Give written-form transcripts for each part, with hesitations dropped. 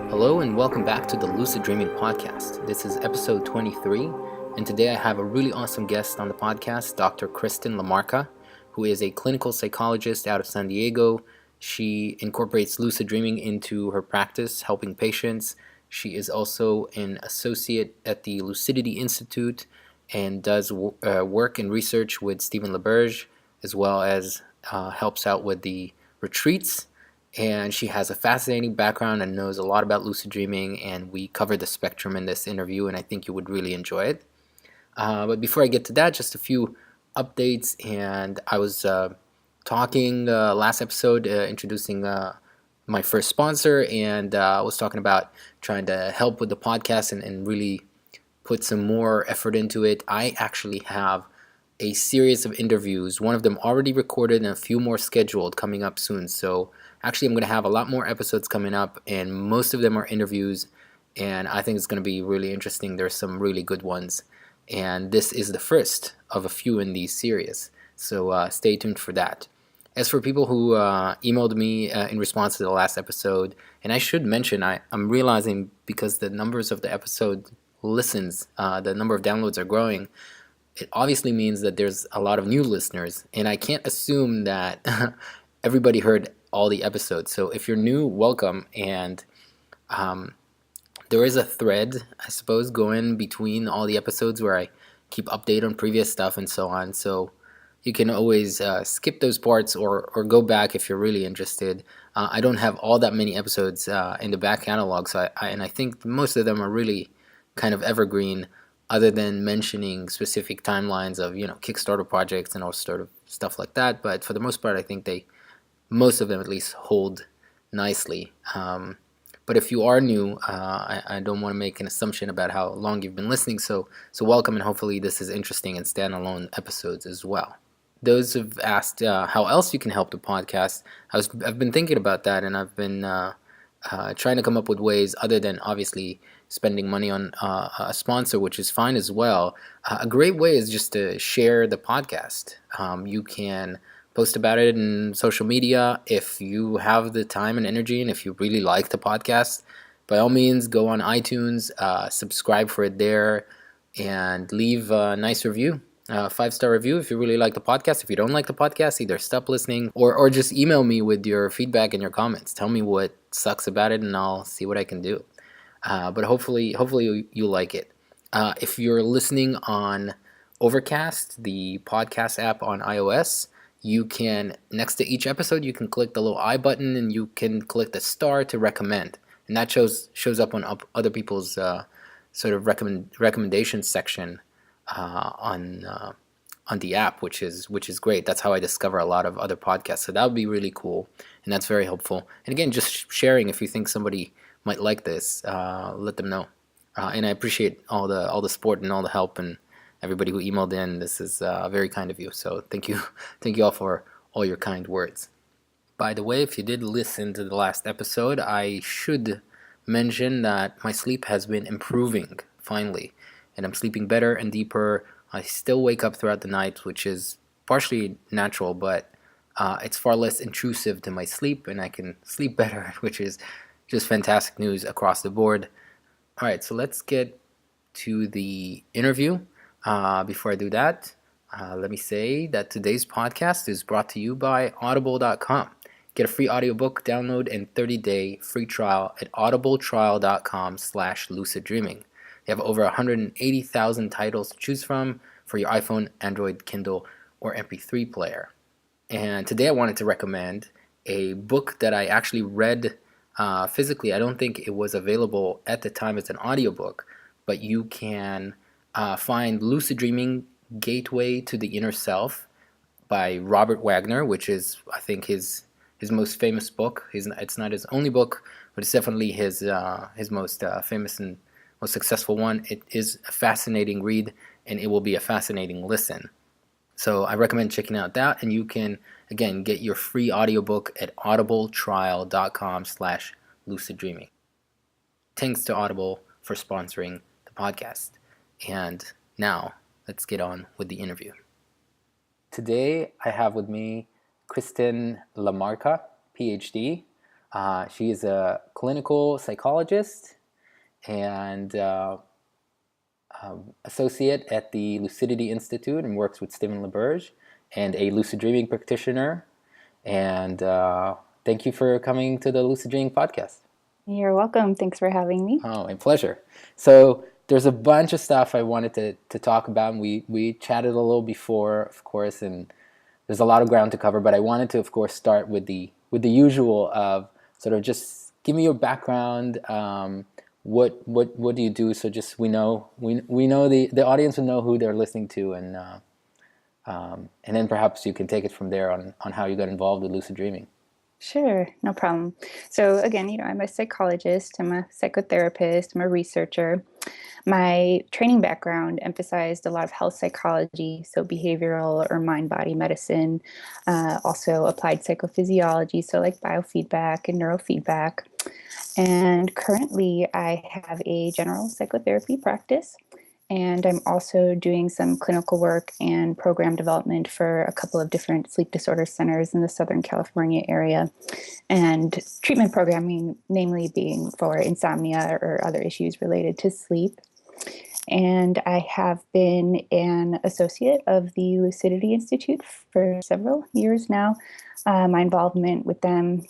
Hello and welcome back to the Lucid Dreaming Podcast. This is episode 23, and today I have a really awesome guest on the podcast, Dr. Kristen LaMarca, who is a clinical psychologist out of San Diego. She incorporates lucid dreaming into her practice, helping patients. She is also an associate at the Lucidity Institute and does work and research with Stephen LaBerge, as well as helps out with the retreats. And she has a fascinating background and knows a lot about lucid dreaming, and we cover the spectrum in this interview, and I think you would really enjoy it. But before I get to that, just a few updates. And I was talking last episode, introducing my first sponsor, and I was talking about trying to help with the podcast and really put some more effort into it. I actually have a series of interviews, one of them already recorded and a few more scheduled coming up soon. So actually I'm going to have a lot more episodes coming up, and most of them are interviews, and I think it's going to be really interesting. There's some really good ones, and this is the first of a few in these series. So stay tuned for that. As for people who emailed me in response to the last episode, and I should mention, I'm realizing because the numbers of the episode listens, the number of downloads are growing, it obviously means that there's a lot of new listeners, and I can't assume that everybody heard all the episodes. So if you're new, welcome. And there is a thread, I suppose, going between all the episodes where I keep update on previous stuff and so on. So you can always skip those parts or go back if you're really interested. I don't have all that many episodes in the back catalog, so I think most of them are really kind of evergreen, other than mentioning specific timelines of, Kickstarter projects and all sort of stuff like that. But for the most part, I think most of them at least hold nicely. But if you are new, I don't want to make an assumption about how long you've been listening. So welcome, and hopefully this is interesting and standalone episodes as well. Those have asked how else you can help the podcast. I've been thinking about that, and I've been trying to come up with ways other than obviously spending money on a sponsor, which is fine as well. A great way is just to share the podcast. You can post about it in social media if you have the time and energy, and if you really like the podcast. By all means, go on iTunes, subscribe for it there, and leave a nice review. 5-star review if you really like the podcast. If you don't like the podcast, either stop listening or just email me with your feedback and your comments. Tell me what sucks about it, and I'll see what I can do. But hopefully you like it. If you're listening on Overcast, the podcast app on iOS, you can, next to each episode, you can click the little I button, and you can click the star to recommend, and that shows up on other people's sort of recommendation section on the app, which is great. That's how I discover a lot of other podcasts. So that would be really cool, and that's very helpful. And again, just sharing if you think somebody might like this, let them know. And I appreciate all the support and all the help and everybody who emailed in. This is very kind of you. So thank you all for all your kind words. By the way, if you did listen to the last episode, I should mention that my sleep has been improving finally, and I'm sleeping better and deeper. I still wake up throughout the night, which is partially natural, but it's far less intrusive to my sleep, and I can sleep better, which is just fantastic news across the board. All right, so let's get to the interview. Before I do that, let me say that today's podcast is brought to you by Audible.com. Get a free audiobook download and 30-day free trial at audibletrial.com/luciddreaming. They have over 180,000 titles to choose from for your iPhone, Android, Kindle, or MP3 player. And today I wanted to recommend a book that I actually read physically. I don't think it was available at the time as an audiobook, but you can find Lucid Dreaming: Gateway to the Inner Self by Robert Wagner, which is, I think, his most famous book. It's not his only book, but it's definitely his most famous and most successful one. It is a fascinating read, and it will be a fascinating listen. So I recommend checking out that, and you can, again, get your free audiobook at audibletrial.com/luciddreaming. Thanks to Audible for sponsoring the podcast. And now, let's get on with the interview. Today, I have with me Kristen LaMarca, PhD. She is a clinical psychologist and associate at the Lucidity Institute and works with Stephen LaBerge, and a lucid dreaming practitioner. And thank you for coming to the Lucid Dreaming podcast. You're welcome. Thanks for having me. Oh, my pleasure. So there's a bunch of stuff I wanted to talk about. We chatted a little before, of course, and there's a lot of ground to cover. But I wanted to, of course, start with the usual of sort of just give me your background. What do you do? So just we know the audience will know who they're listening to, and then perhaps you can take it from there on how you got involved with lucid dreaming. Sure, no problem. So again, I'm a psychologist, I'm a psychotherapist, I'm a researcher. My training background emphasized a lot of health psychology, so behavioral or mind-body medicine, also applied psychophysiology, so like biofeedback and neurofeedback. And currently I have a general psychotherapy practice. And I'm also doing some clinical work and program development for a couple of different sleep disorder centers in the Southern California area, and treatment programming, namely being for insomnia or other issues related to sleep. And I have been an associate of the Lucidity Institute for several years now. My involvement with them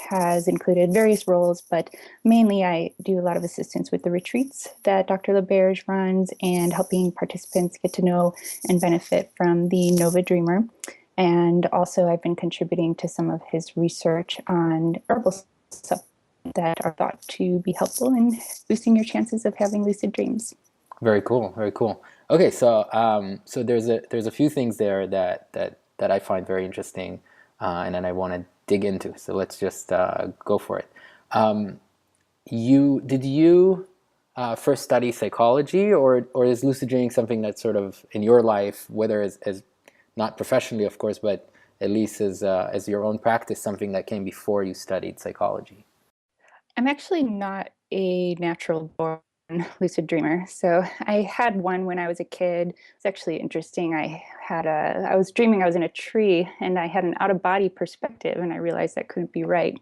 has included various roles, but mainly I do a lot of assistance with the retreats that Dr. LaBerge runs and helping participants get to know and benefit from the Nova Dreamer. And also I've been contributing to some of his research on herbal supplements that are thought to be helpful in boosting your chances of having lucid dreams. Very cool, very cool. Okay, so so there's a few things there that I find very interesting, and then I want to dig into. So let's just go for it. Did you first study psychology, or is lucid dreaming something that's sort of in your life, whether as not professionally, of course, but at least as your own practice, something that came before you studied psychology? I'm actually not a natural born lucid dreamer. So I had one when I was a kid. It's actually interesting. I was dreaming I was in a tree and I had an out of body perspective, and I realized that couldn't be right.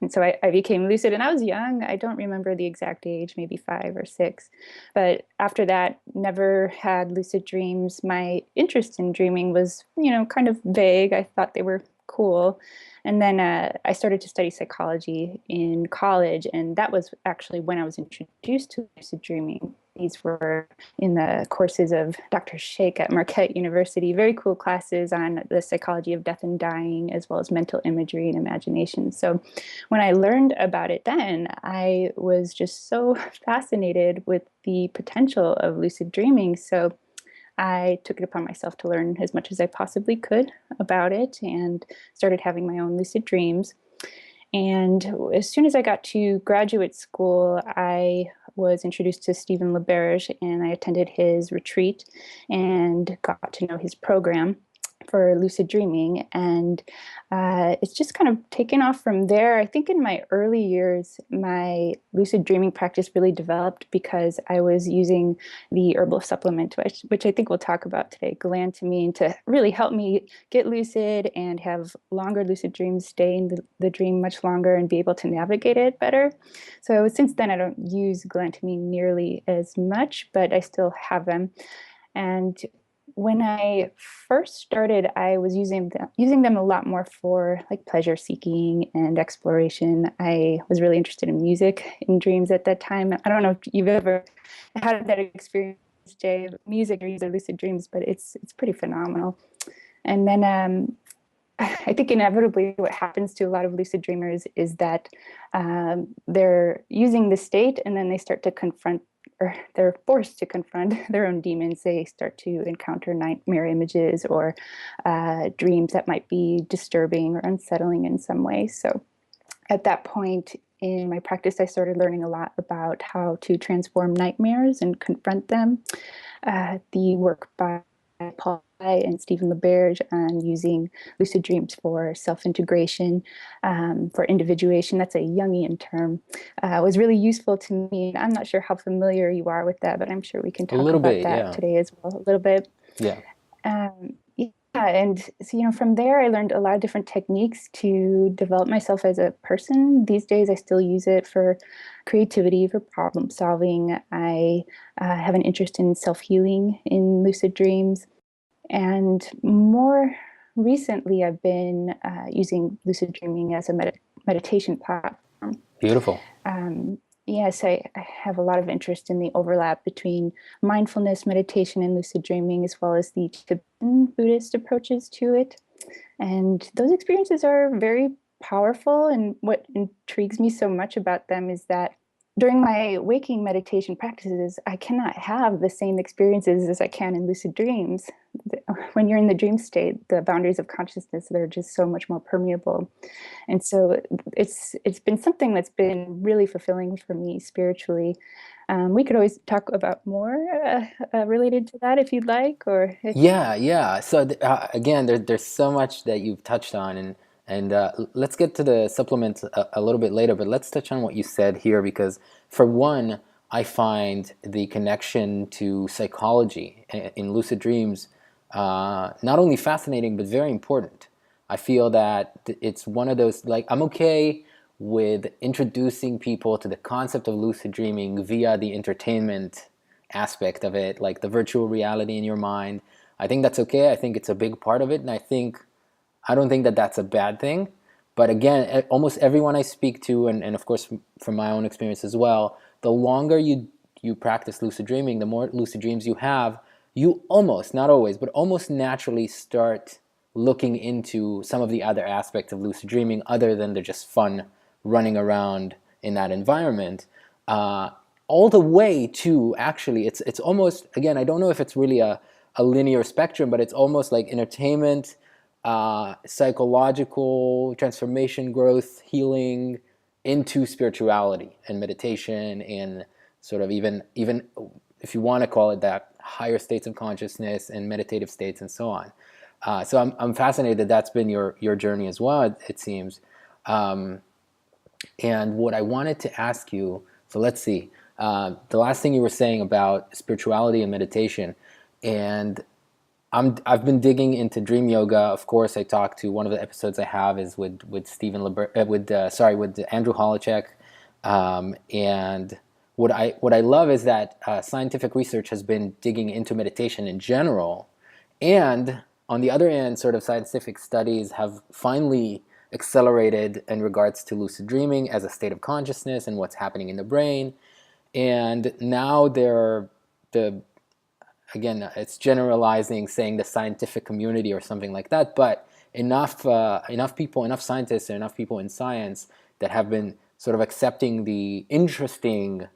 And so I became lucid, and I was young. I don't remember the exact age, maybe 5 or 6. But after that, never had lucid dreams. My interest in dreaming was, kind of vague. I thought they were cool. And then I started to study psychology in college, and that was actually when I was introduced to lucid dreaming. These were in the courses of Dr. Sheikh at Marquette University, very cool classes on the psychology of death and dying, as well as mental imagery and imagination. So when I learned about it then, I was just so fascinated with the potential of lucid dreaming. So I took it upon myself to learn as much as I possibly could about it and started having my own lucid dreams. And as soon as I got to graduate school, I was introduced to Stephen LaBerge, and I attended his retreat and got to know his program for lucid dreaming. And it's just kind of taken off from there. I think in my early years, my lucid dreaming practice really developed because I was using the herbal supplement, which I think we'll talk about today, Galantamine, to really help me get lucid and have longer lucid dreams, stay in the dream much longer, and be able to navigate it better. So since then, I don't use Galantamine nearly as much, but I still have them. And when I first started, I was using them a lot more for like pleasure seeking and exploration. I was really interested in music in dreams at that time. I don't know if you've ever had that experience, Jay. Music or either lucid dreams, but it's pretty phenomenal. And then I think inevitably what happens to a lot of lucid dreamers is that they're using the state, and then they start to confront, or they're forced to confront their own demons. They start to encounter nightmare images or dreams that might be disturbing or unsettling in some way. So at that point in my practice, I started learning a lot about how to transform nightmares and confront them. The work by Paul and Stephen LaBerge on using lucid dreams for self-integration, for individuation. That's a Jungian term. Was really useful to me. I'm not sure how familiar you are with that, but I'm sure we can talk about that today as well a little bit. Yeah. and so, from there, I learned a lot of different techniques to develop myself as a person. These days, I still use it for creativity, for problem solving. I have an interest in self-healing in lucid dreams. And more recently, I've been using lucid dreaming as a meditation platform. Beautiful. Um, yes, I have a lot of interest in the overlap between mindfulness, meditation, and lucid dreaming, as well as the Tibetan Buddhist approaches to it. And those experiences are very powerful. And what intrigues me so much about them is that during my waking meditation practices, I cannot have the same experiences as I can in lucid dreams. When you're in the dream state, the boundaries of consciousness, they're just so much more permeable. And so it's been something that's been really fulfilling for me spiritually. We could always talk about more related to that if you'd like, or if Yeah. So again, there's so much that you've touched on, and let's get to the supplements a little bit later. But let's touch on what you said here, because for one, I find the connection to psychology in lucid dreams not only fascinating but very important. I feel that it's one of those, like, I'm okay with introducing people to the concept of lucid dreaming via the entertainment aspect of it, like the virtual reality in your mind. I think that's okay. I think it's a big part of it, and I don't think that that's a bad thing. But again, almost everyone I speak to, and of course from my own experience as well, the longer you practice lucid dreaming, the more lucid dreams you have, you almost, not always, but almost naturally start looking into some of the other aspects of lucid dreaming other than the just fun running around in that environment. All the way to, actually, it's almost, again, I don't know if it's really a linear spectrum, but it's almost like entertainment, psychological transformation, growth, healing, into spirituality and meditation, and sort of even if you want to call it that, higher states of consciousness and meditative states and so on. So I'm fascinated that that's been your journey as well, it seems. And what I wanted to ask you, so let's see, the last thing you were saying about spirituality and meditation, and I've been digging into dream yoga. Of course, I talked to, one of the episodes I have is with with Andrew Holacek, and what I love is that scientific research has been digging into meditation in general, and on the other end, sort of scientific studies have finally accelerated in regards to lucid dreaming as a state of consciousness and what's happening in the brain. And now again, it's generalizing, saying the scientific community or something like that, but enough people, enough scientists, and enough people in science that have been sort of accepting the interesting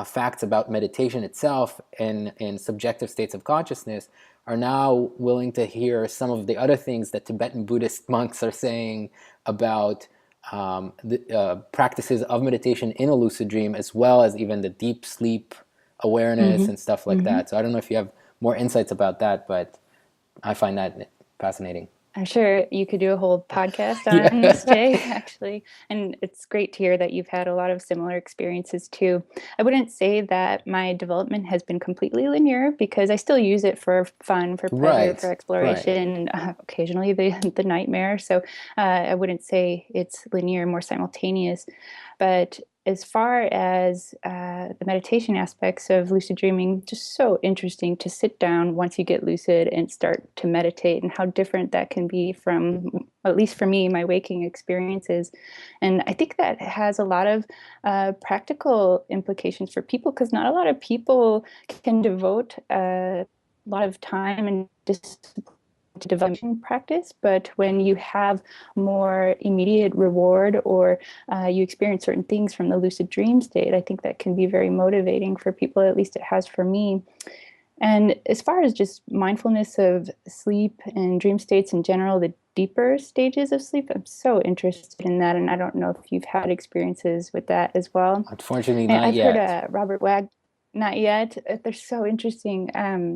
facts about meditation itself and subjective states of consciousness, are now willing to hear some of the other things that Tibetan Buddhist monks are saying about the practices of meditation in a lucid dream, as well as even the deep sleep awareness mm-hmm. and stuff like Mm-hmm. that. So I don't know if you have more insights about that, but I find that fascinating. I'm sure you could do a whole podcast on this, Yeah. Jay, actually. And it's great to hear that you've had a lot of similar experiences too. I wouldn't say that my development has been completely linear, because I still use it for fun, for pleasure, Right, for right. exploration, occasionally the nightmare. So I wouldn't say it's linear, more simultaneous. But as far as the meditation aspects of lucid dreaming, just so interesting to sit down once you get lucid and start to meditate, and how different that can be from, at least for me, my waking experiences. And I think that has a lot of practical implications for people, because not a lot of people can devote a lot of time and discipline to development practice. But when you have more immediate reward, or you experience certain things from the lucid dream state, I think that can be very motivating for people. At least it has for me. And as far as just mindfulness of sleep and dream states in general, the deeper stages of sleep, I'm so interested in that. And I don't know if you've had experiences with that as well. Unfortunately, And not I've heard yet. Robert Wagner. Not yet. They're so interesting.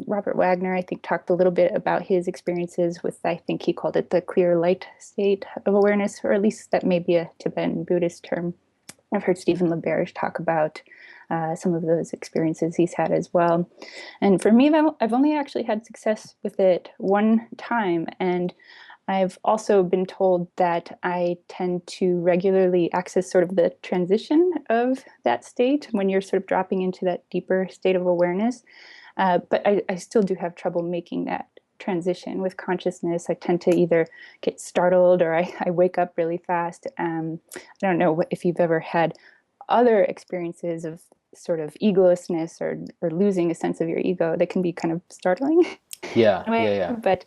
Robert Wagner, I think, talked a little bit about his experiences with, I think he called it the clear light state of awareness, or at least that may be a Tibetan Buddhist term. I've heard Stephen LaBerge talk about some of those experiences he's had as well. And for me, I've only actually had success with it one time. And I've also been told that I tend to regularly access sort of the transition of that state when you're sort of dropping into that deeper state of awareness. But I still do have trouble making that transition with consciousness. I tend to either get startled or I wake up really fast. I don't know if you've ever had other experiences of sort of egolessness or losing a sense of your ego that can be kind of startling. Yeah, yeah, yeah. But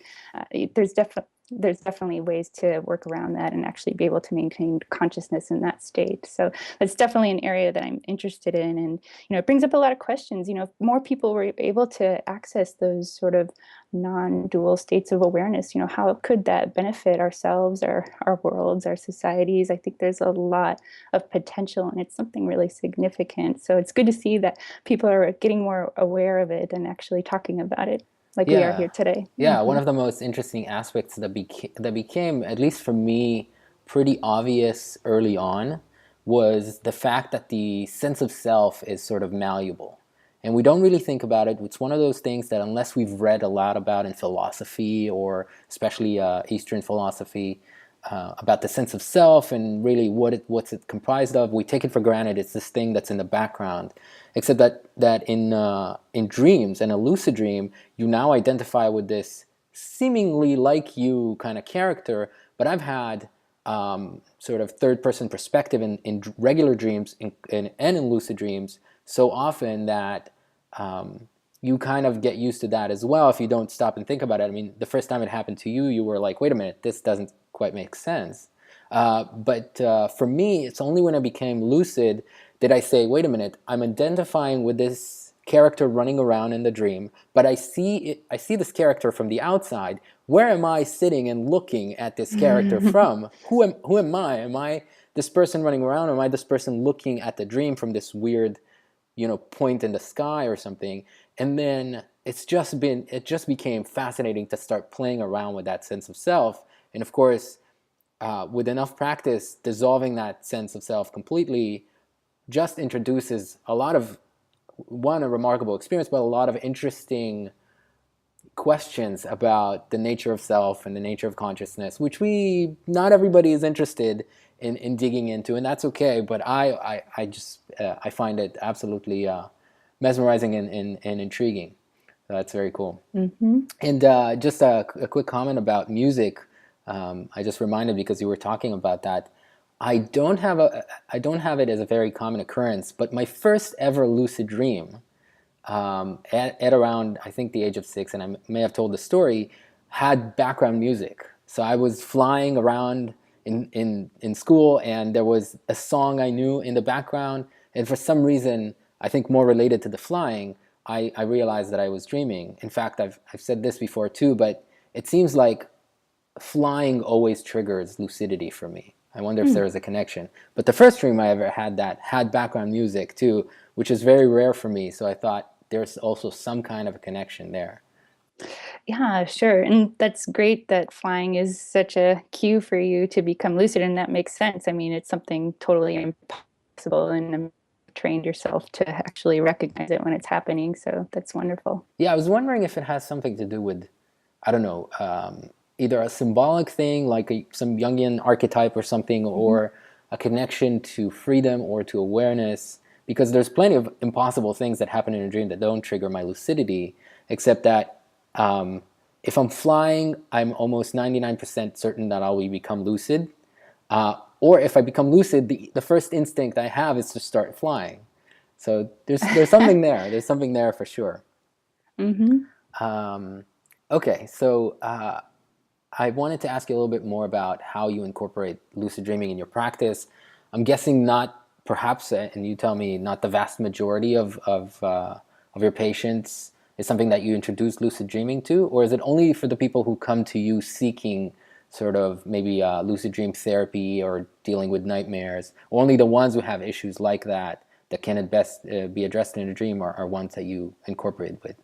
there's definitely ways to work around that and actually be able to maintain consciousness in that state. So it's definitely an area that I'm interested in. And, it brings up a lot of questions. If more people were able to access those sort of non-dual states of awareness, how could that benefit ourselves, our worlds, our societies? I think there's a lot of potential and it's something really significant. So it's good to see that people are getting more aware of it and actually talking about it like we are Yeah, here today. yeah. One of the most interesting aspects that became, at least for me, pretty obvious early on was the fact that the sense of self is sort of malleable. And we don't really think about it. It's one of those things that unless we've read a lot about in philosophy, or especially Eastern philosophy, about the sense of self and really what's it comprised of, we take it for granted. It's this thing that's in the background. Except that in dreams, and a lucid dream, you now identify with this seemingly like you kind of character. But I've had sort of third-person perspective in regular dreams and in lucid dreams so often that you kind of get used to that as well if you don't stop and think about it. I mean, the first time it happened to you, you were like, wait a minute, this doesn't quite make sense. But for me, it's only when I became lucid did I say, wait a minute, I'm identifying with this character running around in the dream, but I see this character from the outside. Where am I sitting and looking at this character from? Who am I? Am I this person running around? Or am I this person looking at the dream from this weird, point in the sky or something? And then it just became fascinating to start playing around with that sense of self. And of course, with enough practice, dissolving that sense of self completely just introduces a lot of, a remarkable experience, but a lot of interesting questions about the nature of self and the nature of consciousness, which not everybody is interested in digging into, and that's okay. But I find it absolutely mesmerizing and intriguing. So that's very cool. Mm-hmm. And just a quick comment about music. I just reminded because you were talking about that. I don't have it as a very common occurrence, but my first ever lucid dream, at around I think the age of 6, and I may have told the story, had background music. So I was flying around in school, and there was a song I knew in the background, and for some reason, I think more related to the flying, I realized that I was dreaming. In fact, I've said this before too, but it seems like flying always triggers lucidity for me. I wonder if there is a connection. But the first dream I ever had that had background music too, which is very rare for me. So I thought there's also some kind of a connection there. Yeah, sure. And that's great that flying is such a cue for you to become lucid. And that makes sense. I mean, it's something totally impossible, and you trained yourself to actually recognize it when it's happening. So that's wonderful. Yeah, I was wondering if it has something to do with, I don't know, either a symbolic thing like some Jungian archetype or something, or a connection to freedom or to awareness. Because there's plenty of impossible things that happen in a dream that don't trigger my lucidity, except that if I'm flying, I'm almost 99% certain that I will become lucid. Or if I become lucid, the first instinct I have is to start flying. So there's something there. There's something there for sure. Okay, so I wanted to ask you a little bit more about how you incorporate lucid dreaming in your practice. I'm guessing not, perhaps, and you tell me, not the vast majority of your patients is something that you introduce lucid dreaming to, or is it only for the people who come to you seeking sort of maybe lucid dream therapy or dealing with nightmares, or only the ones who have issues like that can at best be addressed in a dream are ones that you incorporate with?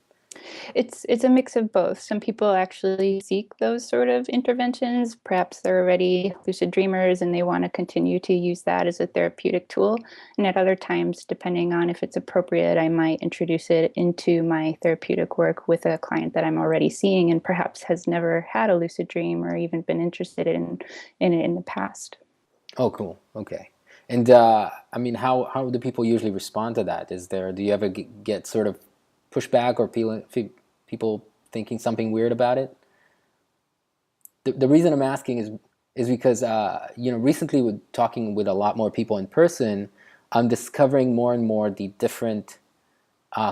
It's a mix of both. Some people actually seek those sort of interventions. Perhaps they're already lucid dreamers and they want to continue to use that as a therapeutic tool. And at other times, depending on if it's appropriate, I might introduce it into my therapeutic work with a client that I'm already seeing and perhaps has never had a lucid dream or even been interested in it in the past. Oh, cool. Okay. And I mean, how do people usually respond to that? Do you ever get sort of pushback or people thinking something weird about it? The reason I'm asking is because recently with talking with a lot more people in person, I'm discovering more and more the different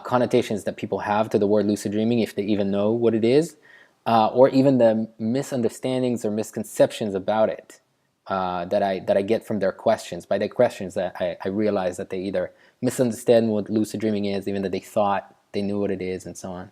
connotations that people have to the word lucid dreaming, if they even know what it is, or even the misunderstandings or misconceptions about it. That I get from their questions. By their questions, that I realize that they either misunderstand what lucid dreaming is, even that they thought they knew what it is, and so on.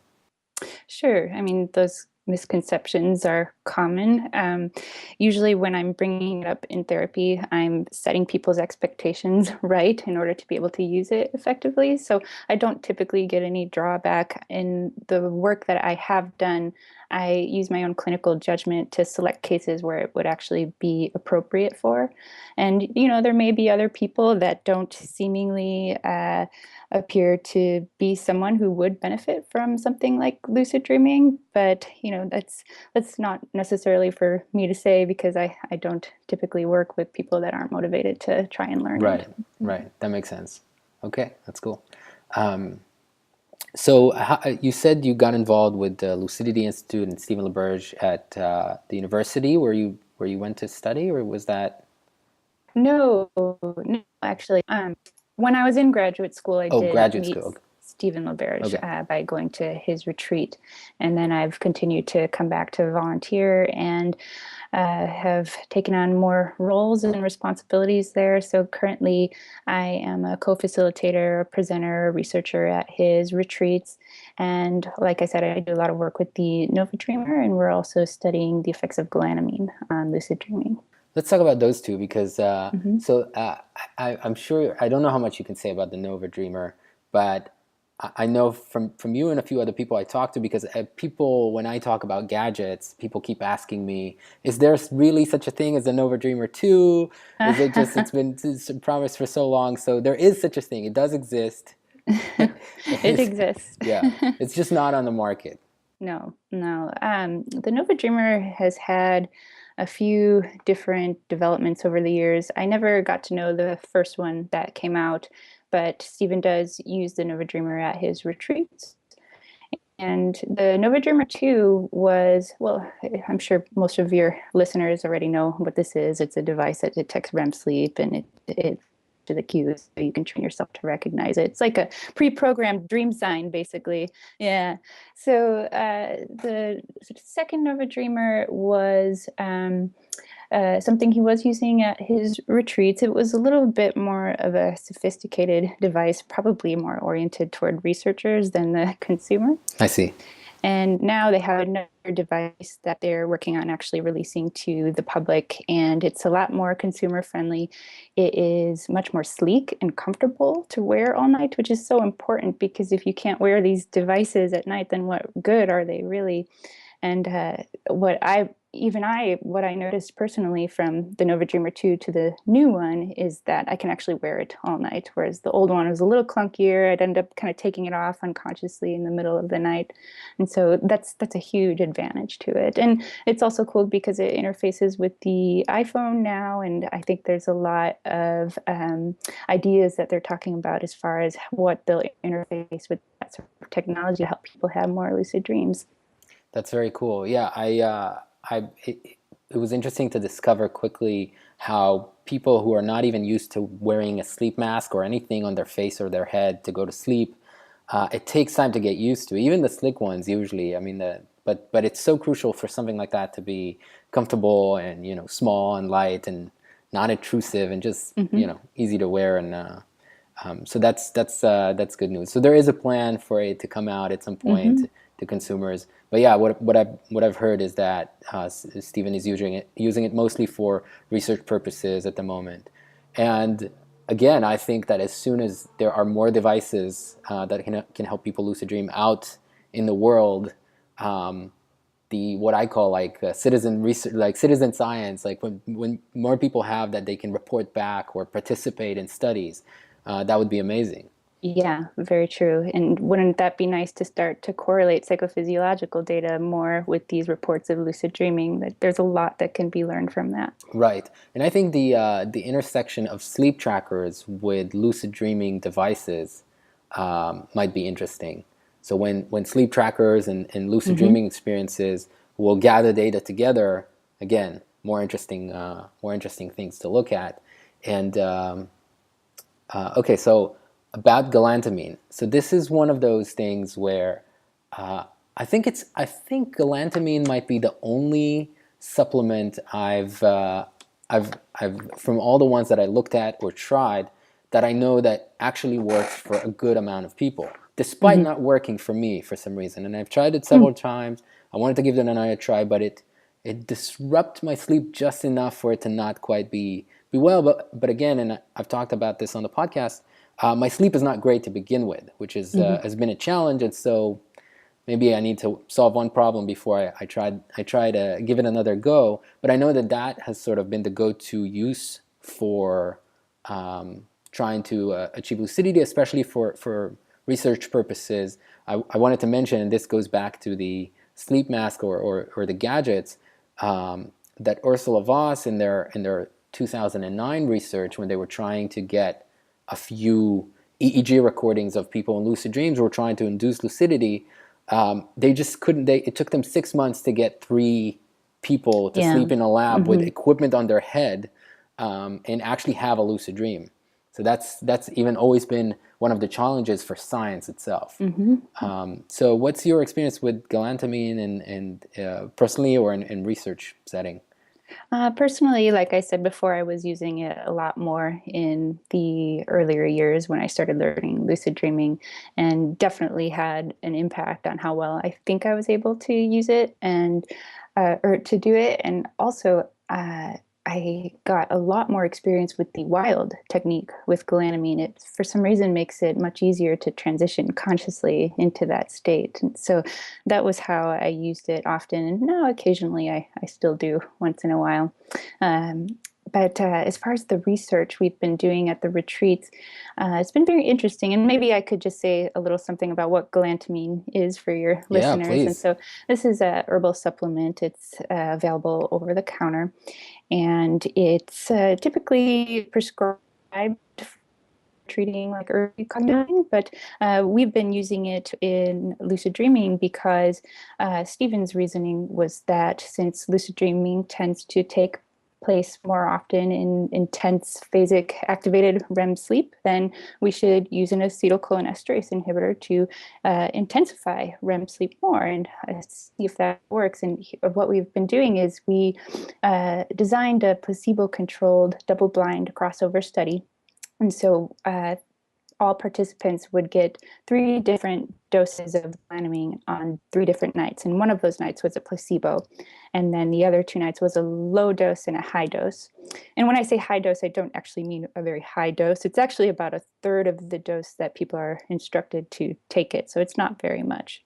Sure. I mean, those misconceptions are common. Usually, when I'm bringing it up in therapy, I'm setting people's expectations right in order to be able to use it effectively. So I don't typically get any drawback in the work that I have done. I use my own clinical judgment to select cases where it would actually be appropriate for. And, there may be other people that don't seemingly appear to be someone who would benefit from something like lucid dreaming, but that's not necessarily for me to say because I don't typically work with people that aren't motivated to try and learn Right, it. right. That makes sense. Okay, that's cool. So you said you got involved with the Lucidity Institute and Stephen LaBerge at the university where you went to study, or was that? No, no, actually, when I was in graduate school, I Oh, did graduate meet school. Stephen LaBerge Okay. by going to his retreat, and then I've continued to come back to volunteer and have taken on more roles and responsibilities there. So currently, I am a co-facilitator, a presenter, a researcher at his retreats, and like I said, I do a lot of work with the Nova Dreamer, and we're also studying the effects of galantamine on lucid dreaming. Let's talk about those two because Mm-hmm. I'm sure I don't know how much you can say about the Nova Dreamer, but I know from you and a few other people I talk to, because people, when I talk about gadgets, people keep asking me, is there really such a thing as a Nova Dreamer 2? Is it just it's been promised for so long? So there is such a thing. It does exist. It exists. Yeah, it's just not on the market. No, no. The Nova Dreamer has had a few different developments over the years. I never got to know the first one that came out, but Stephen does use the Nova Dreamer at his retreats. And the Nova Dreamer 2 was, well, I'm sure most of your listeners already know what this is. It's a device that detects REM sleep and it to the cues so you can train yourself to recognize it. It's like a pre-programmed dream sign, basically. Yeah. So the second Nova Dreamer was something he was using at his retreats. It was a little bit more of a sophisticated device, probably more oriented toward researchers than the consumer. I see. And now they have another device that they're working on actually releasing to the public, and it's a lot more consumer friendly. It is much more sleek and comfortable to wear all night, which is so important because if you can't wear these devices at night, then what good are they really? And what I noticed personally from the Nova Dreamer 2 to the new one is that I can actually wear it all night, whereas the old one was a little clunkier. I'd end up kind of taking it off unconsciously in the middle of the night. And so that's a huge advantage to it. And it's also cool because it interfaces with the iPhone now, and I think there's a lot of ideas that they're talking about as far as what they'll interface with that sort of technology to help people have more lucid dreams. That's very cool. Yeah, it was interesting to discover quickly how people who are not even used to wearing a sleep mask or anything on their face or their head to go to sleep, it takes time to get used to. Even the slick ones, usually. I mean, but it's so crucial for something like that to be comfortable and small and light and not intrusive and just easy to wear. And so that's good news. So there is a plan for it to come out at some point to consumers. But yeah, what I've heard is that Stephen is using it mostly for research purposes at the moment. And again, I think that as soon as there are more devices that can help people lucid dream out in the world, the what I call like citizen research, like citizen science, like when more people have that they can report back or participate in studies, that would be amazing. Yeah, very true. And wouldn't that be nice to start to correlate psychophysiological data more with these reports of lucid dreaming? That there's a lot that can be learned from that. Right, and I think the intersection of sleep trackers with lucid dreaming devices might be interesting. So when sleep trackers and lucid Hmm. dreaming experiences will gather data together, again, more interesting things to look at. And okay, so about galantamine. So this is one of those things where uh, I think galantamine might be the only supplement I've from all the ones that I looked at or tried that I know that actually works for a good amount of people, despite Hmm. not working for me for some reason. And I've tried it several times. I wanted to give it another try, but it disrupts my sleep just enough for it to not quite be well. But again, and I've talked about this on the podcast, my sleep is not great to begin with, which is Hmm. has been a challenge. And so maybe I need to solve one problem before I try to give it another go. But I know that that has sort of been the go-to use for trying to achieve lucidity, especially for research purposes. I wanted to mention, and this goes back to the sleep mask or the gadgets, that Ursula Voss in their 2009 research, when they were trying to get a few EEG recordings of people in lucid dreams, were trying to induce lucidity. They just couldn't. It took them 6 months to get 3 people to Yeah. sleep in a lab with Hmm. equipment on their head and actually have a lucid dream. So that's even always been one of the challenges for science itself. Hmm. So what's your experience with galantamine and personally or in research setting? Personally, like I said before, I was using it a lot more in the earlier years when I started learning lucid dreaming, and definitely had an impact on how well I think I was able to use it and or to do it. And also, I got a lot more experience with the wild technique with galantamine. It, for some reason, makes it much easier to transition consciously into that state. And so that was how I used it often. And now occasionally I still do once in a while. Um, but as far as the research we've been doing at the retreats, it's been very interesting. And maybe I could just say a little something about what galantamine is for your Yeah, listeners. And please. so this is a herbal supplement. It's available over the counter, and it's typically prescribed treating like early cognition, but we've been using it in lucid dreaming because Stephen's reasoning was that since lucid dreaming tends to take place more often in intense phasic activated REM sleep, then we should use an acetylcholinesterase inhibitor to intensify REM sleep more and see if that works. And what we've been doing is we designed a placebo-controlled double-blind crossover study, and so all participants would get 3 different doses of galantamine on 3 different nights. And one of those nights was a placebo. And then the other 2 nights was a low dose and a high dose. And when I say high dose, I don't actually mean a very high dose. It's actually about a third of the dose that people are instructed to take it. So it's not very much.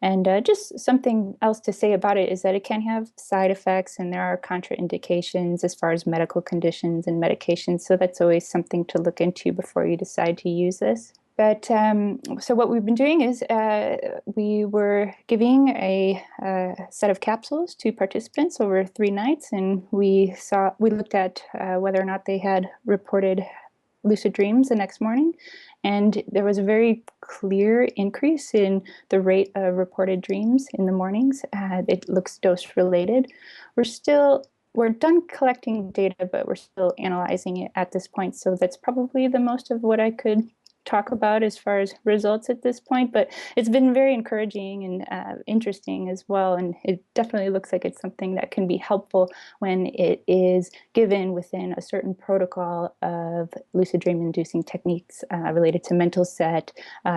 And just something else to say about it is that it can have side effects and there are contraindications as far as medical conditions and medications. So that's always something to look into before you decide to use this. But so what we've been doing is we were giving a set of capsules to participants over 3 nights, and we looked at whether or not they had reported lucid dreams the next morning. And there was a very clear increase in the rate of reported dreams in the mornings. It looks dose related. We're done collecting data, but we're still analyzing it at this point. So that's probably the most of what I could talk about as far as results at this point, but it's been very encouraging and interesting as well. And it definitely looks like it's something that can be helpful when it is given within a certain protocol of lucid dream inducing techniques related to mental set,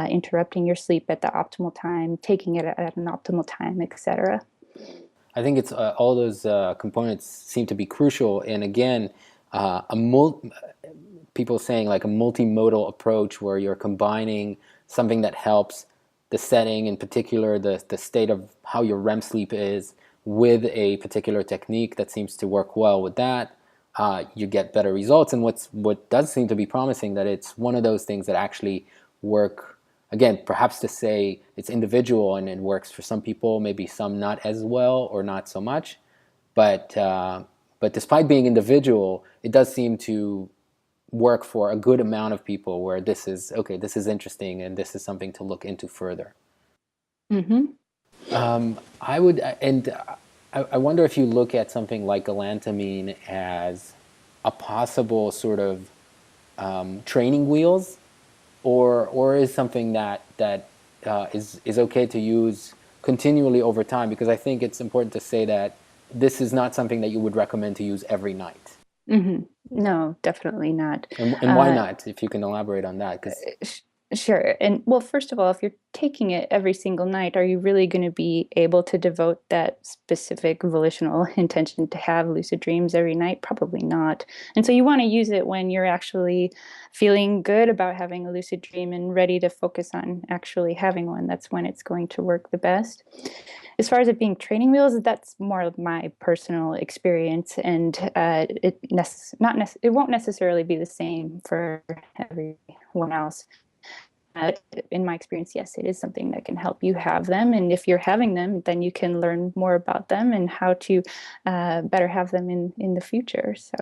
interrupting your sleep at the optimal time, taking it at an optimal time, etc. I think it's all those components seem to be crucial. And again, people saying like a multimodal approach where you're combining something that helps the setting, in particular the state of how your REM sleep is, with a particular technique that seems to work well with that, you get better results. And what does seem to be promising, that it's one of those things that actually work. Again, perhaps to say it's individual and it works for some people, maybe some not as well or not so much. But despite being individual, it does seem to work for a good amount of people, where this is okay, this is interesting, and this is something to look into further. Mm-hmm. I would, and I wonder if you look at something like galantamine as a possible sort of training wheels, or is something that is okay to use continually over time, because I think it's important to say that this is not something that you would recommend to use every night. Mm-hmm. No, definitely not. And why not? If you can elaborate on that, because Sh- Sure. And well, first of all, if you're taking it every single night, are you really going to be able to devote that specific volitional intention to have lucid dreams every night? Probably not. And so you want to use it when you're actually feeling good about having a lucid dream and ready to focus on actually having one. That's when it's going to work the best. As far as it being training wheels, that's more of my personal experience, and it won't necessarily be the same for everyone else. In my experience, yes, it is something that can help you have them. And if you're having them, then you can learn more about them and how to better have them in the future. So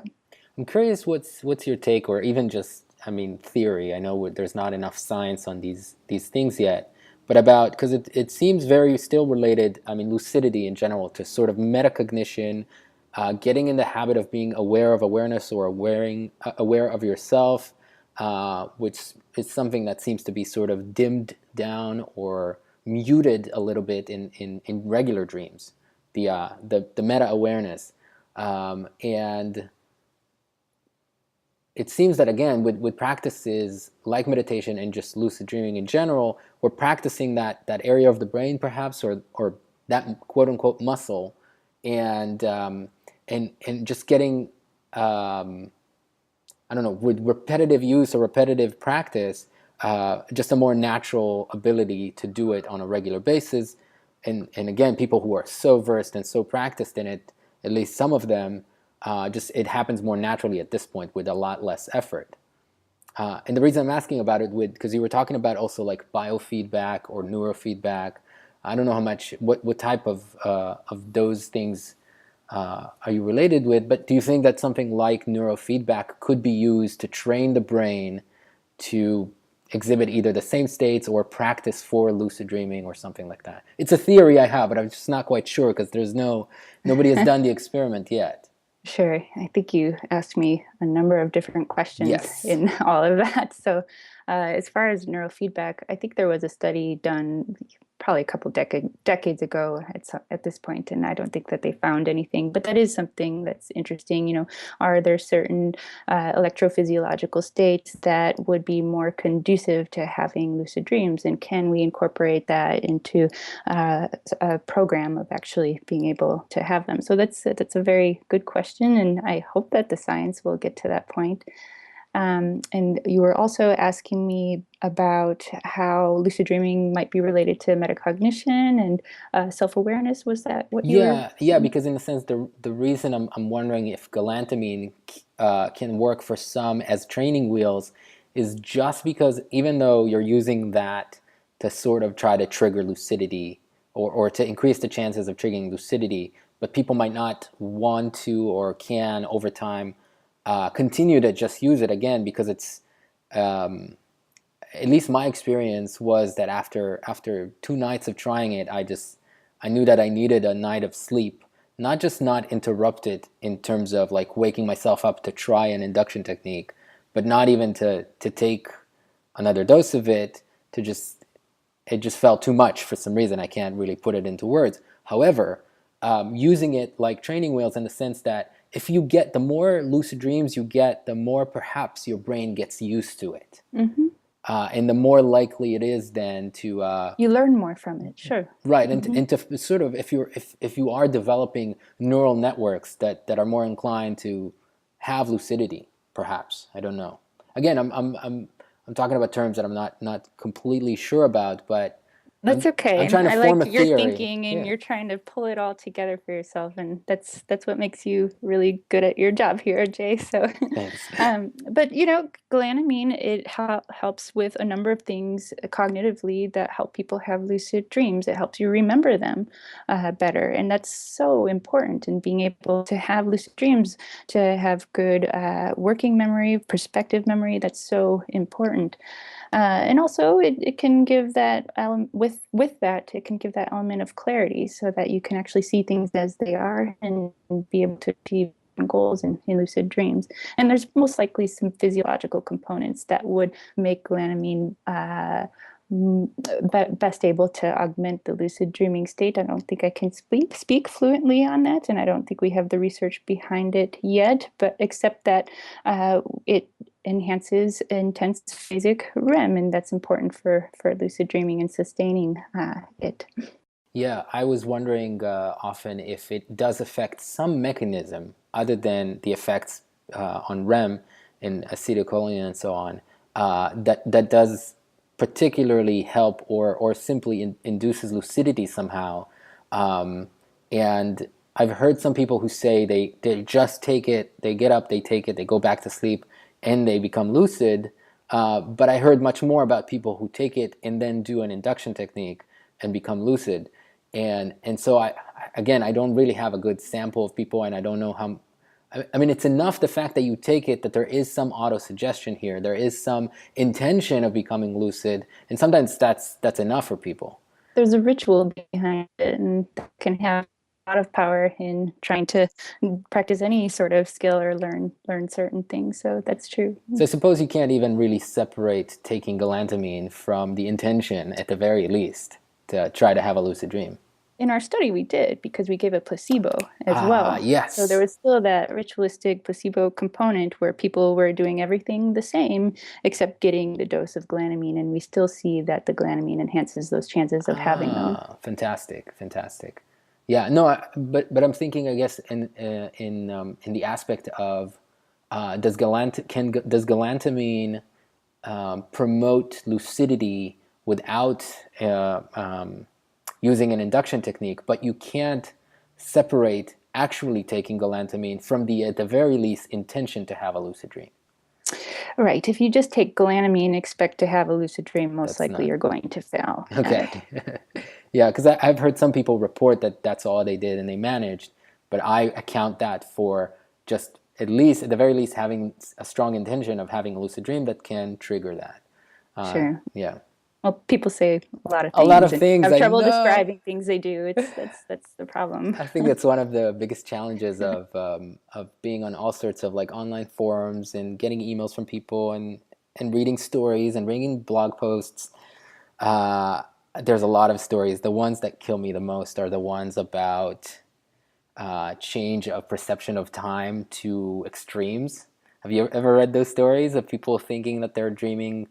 I'm curious, what's your take, or even just, I mean, theory. I know there's not enough science on these things yet, but about, because it seems very still related. I mean, lucidity in general to sort of metacognition, getting in the habit of being aware of awareness, or aware of yourself, which is something that seems to be sort of dimmed down or muted a little bit in regular dreams. The meta awareness, and it seems that, again, with practices like meditation and just lucid dreaming in general, we're practicing that area of the brain, perhaps, or that quote unquote muscle, and and just getting, I don't know, with repetitive use or repetitive practice, just a more natural ability to do it on a regular basis. And again, people who are so versed and so practiced in it, at least some of them, just it happens more naturally at this point with a lot less effort. And the reason I'm asking about it, because you were talking about also like biofeedback or neurofeedback. I don't know what type of those things are you related with, but do you think that something like neurofeedback could be used to train the brain to exhibit either the same states or practice for lucid dreaming or something like that? It's a theory I have, but I'm just not quite sure, because nobody has done the experiment yet. sure. I think you asked me a number of different questions Yes. in all of that. So, as far as neurofeedback, I think there was a study done probably a couple decades ago at this point, and I don't think that they found anything. But that is something that's interesting. Are there certain electrophysiological states that would be more conducive to having lucid dreams, and can we incorporate that into a program of actually being able to have them? So that's a very good question, and I hope that the science will get to that point. And you were also asking me about how lucid dreaming might be related to metacognition and self-awareness. Was that what you were Yeah, saying? because in a sense, the reason I'm wondering if galantamine can work for some as training wheels is just because, even though you're using that to sort of try to trigger lucidity, or to increase the chances of triggering lucidity, but people might not want to or can over time continue to just use it, again, because it's, um, at least my experience was that after 2 nights of trying it, I knew that I needed a night of sleep, not just not interrupted in terms of like waking myself up to try an induction technique, but not even to take another dose of it. To just It just felt too much for some reason. I can't really put it into words. However, using it like training wheels, in the sense that if you get, the more lucid dreams you get, the more perhaps your brain gets used to it, Hmm. and the more likely it is then to You learn more from it, sure. right, Hmm. and to sort of, if you are developing neural networks that are more inclined to have lucidity, perhaps, I don't know. Again, I'm talking about terms that I'm not completely sure about, but That's okay. I'm And trying to I form a like your theory. thinking and Yeah. you're trying to pull it all together for yourself. And that's what makes you really good at your job here, Jay. So, Thanks. but galantamine, it helps with a number of things cognitively that help people have lucid dreams. It helps you remember them better. And that's so important in being able to have lucid dreams, to have good working memory, perspective memory. That's so important. And also it can give that with that it can give that element of clarity so that you can actually see things as they are and be able to achieve goals in lucid dreams. And there's most likely some physiological components that would make galantamine best able to augment the lucid dreaming state. I don't think I can speak fluently on that, and I don't think we have the research behind it yet, but except that it enhances intense phasic REM, and that's important for lucid dreaming and sustaining it. Yeah, I was wondering often if it does affect some mechanism other than the effects on REM and acetylcholine and so on, that does particularly help or simply induces lucidity somehow. And I've heard some people who say they just take it, they get up, they take it, they go back to sleep, and they become lucid. But I heard much more about people who take it and then do an induction technique and become lucid. And so again, I don't really have a good sample of people, and I don't know how. I mean, it's enough the fact that you take it that there is some auto-suggestion here. There is some intention of becoming lucid, and sometimes that's enough for people. There's a ritual behind it, and that can have a lot of power in trying to practice any sort of skill or learn certain things. So that's true. So I suppose you can't even really separate taking galantamine from the intention, at the very least, to try to have a lucid dream. In our study, we did because we gave a placebo as Ah, well. So there yes. was still that ritualistic placebo component where people were doing everything the same except getting the dose of galantamine, and we still see that the galantamine enhances those chances of having them. Ah, fantastic, fantastic. Yeah, no, but I'm thinking, I guess, in the aspect of does galantamine promote lucidity without using an induction technique, but you can't separate actually taking galantamine from the, at the very least, intention to have a lucid dream. Right. If you just take galantamine and expect to have a lucid dream, most That's likely not you're going to fail. okay. Yeah, because I've heard some people report that that's all they did and they managed, but I account that for just at least, at the very least, having a strong intention of having a lucid dream that can trigger that. Sure. Yeah. Well, people say a lot of A lot things of and things, have I trouble know. describing things they do. It's that's the problem. I think that's one of the biggest challenges of being on all sorts of like online forums and getting emails from people and reading stories and reading blog posts. Uh, there's a lot of stories. The ones that kill me the most are the ones about change of perception of time to extremes. Have you ever read those stories of people thinking that they're dreaming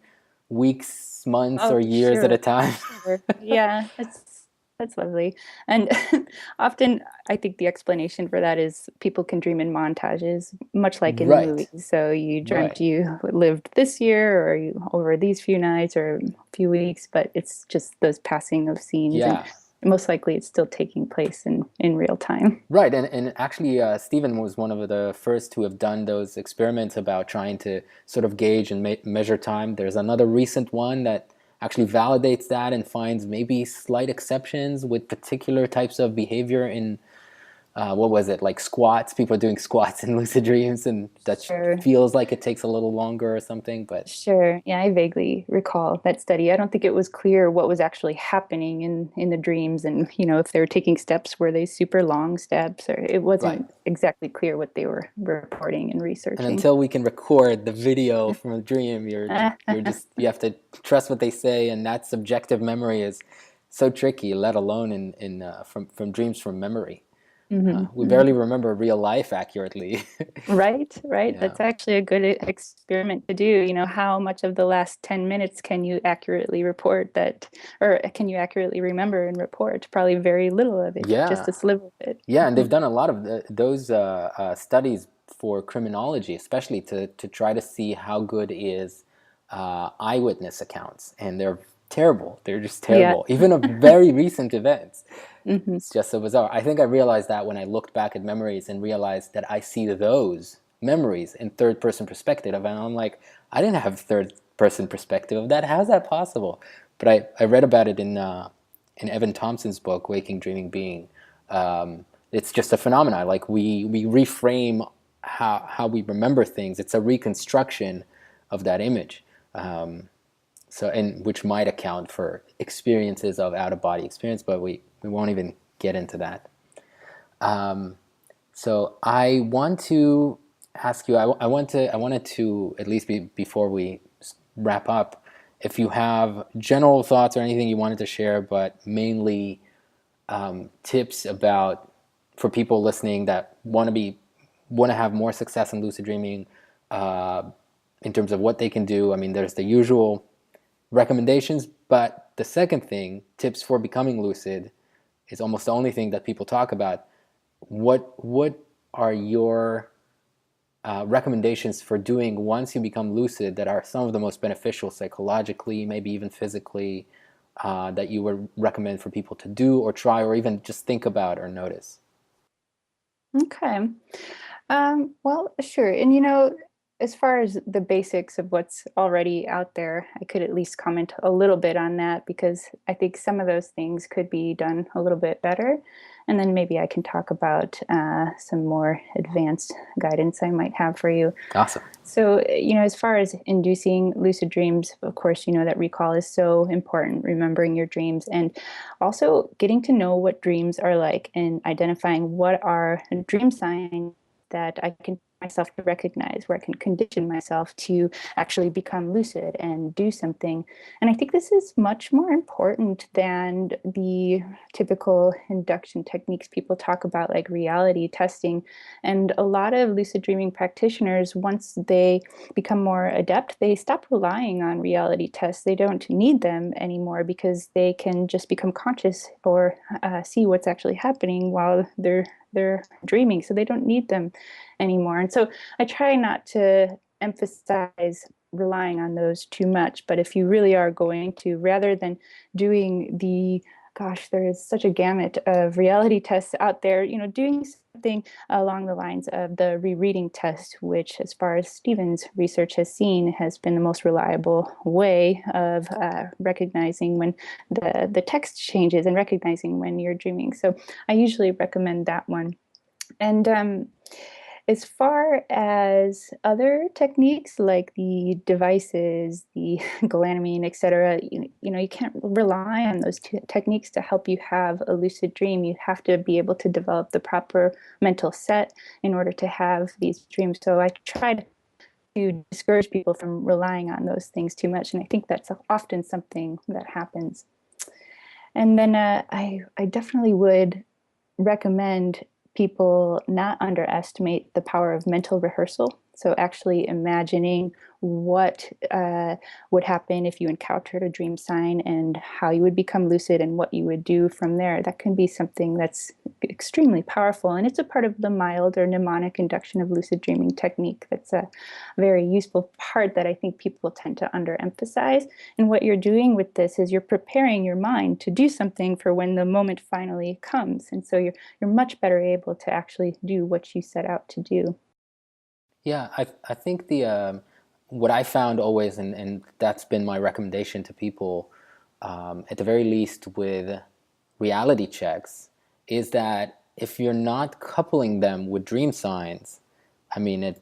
weeks, months, Oh, or years at a sure. time? Sure. Yeah, that's lovely. And often I think the explanation for that is people can dream in montages, much like in Right, movies. So you dreamt right. you lived this year or you over these few nights or a few weeks, but it's just those passing of scenes and Yeah. most likely it's still taking place in real time. Right, and actually, Stephen was one of the first to have done those experiments about trying to sort of gauge and measure time. There's another recent one that actually validates that and finds maybe slight exceptions with particular types of behavior in what was it, like squats? People are doing squats in lucid dreams, and that Sure. feels like it takes a little longer or something. But Sure. Yeah, I vaguely recall that study. I don't think it was clear what was actually happening in the dreams and, if they were taking steps, were they super long steps or it right, wasn't exactly clear what they were reporting and and researching. until we can record the video from a dream, you're just you have to trust what they say, and that subjective memory is so tricky. Let alone in from dreams from memory, hmm we barely hmm remember real life accurately. Right, right. Yeah, That's actually a good experiment to do. How much of the last 10 minutes can you accurately report that, or can you accurately remember and report? Probably very little of it, just yeah, a sliver of it. yeah, and they've done a lot of those studies for criminology, especially to try to see how good is eyewitness accounts, and they're terrible. They're just Yeah. terrible. Even of very recent events. Hmm. It's just so bizarre. I think I realized that when I looked back at memories and realized that I see those memories in third person perspective. And I'm like, I didn't have third person perspective of that. How's that possible? But I read about it in Evan Thompson's book, Waking, Dreaming, Being. It's just a phenomenon. Like we reframe how we remember things. It's a reconstruction of that image. And which might account for experiences of out of body experience, but we won't even get into that. So I want to ask you. I wanted to at least before we wrap up, if you have general thoughts or anything you wanted to share, but mainly tips about for people listening that want to have more success in lucid dreaming, in terms of what they can do. I mean, there's the usual recommendations, but the second thing, tips for becoming lucid, is almost the only thing that people talk about. What are your recommendations for doing once you become lucid that are some of the most beneficial psychologically, maybe even physically, that you would recommend for people to do or try or even just think about or notice? Okay. Well, sure. And as far as the basics of what's already out there, I could at least comment a little bit on that because I think some of those things could be done a little bit better. And then maybe I can talk about some more advanced guidance I might have for you. Awesome. So, as far as inducing lucid dreams, of course, that recall is so important, remembering your dreams, and also getting to know what dreams are like and identifying what are dream signs that I can myself to recognize, where I can condition myself to actually become lucid and do something. And I think this is much more important than the typical induction techniques people talk about, like reality testing. And a lot of lucid dreaming practitioners, once they become more adept, they stop relying on reality tests. They don't need them anymore because they can just become conscious or see what's actually happening while they're dreaming. So they don't need them anymore. And so I try not to emphasize relying on those too much. But if you really are going to, rather than doing there is such a gamut of reality tests out there, doing something along the lines of the rereading test, which, as far as Stephen's research has seen, has been the most reliable way of recognizing when the text changes and recognizing when you're dreaming. So I usually recommend that one. And as far as other techniques like the devices, the galantamine, etc., you can't rely on those techniques to help you have a lucid dream. You have to be able to develop the proper mental set in order to have these dreams. So I try to discourage people from relying on those things too much, and I think that's often something that happens. And then I definitely would recommend people not underestimate the power of mental rehearsal. So actually imagining what would happen if you encountered a dream sign and how you would become lucid and what you would do from there. That can be something that's extremely powerful. And it's a part of the mild or mnemonic induction of lucid dreaming technique. That's a very useful part that I think people tend to underemphasize. And what you're doing with this is you're preparing your mind to do something for when the moment finally comes. And so you're much better able to actually do what you set out to do. Yeah, I think the what I found always, and that's been my recommendation to people, at the very least with reality checks, is that if you're not coupling them with dream signs, I mean,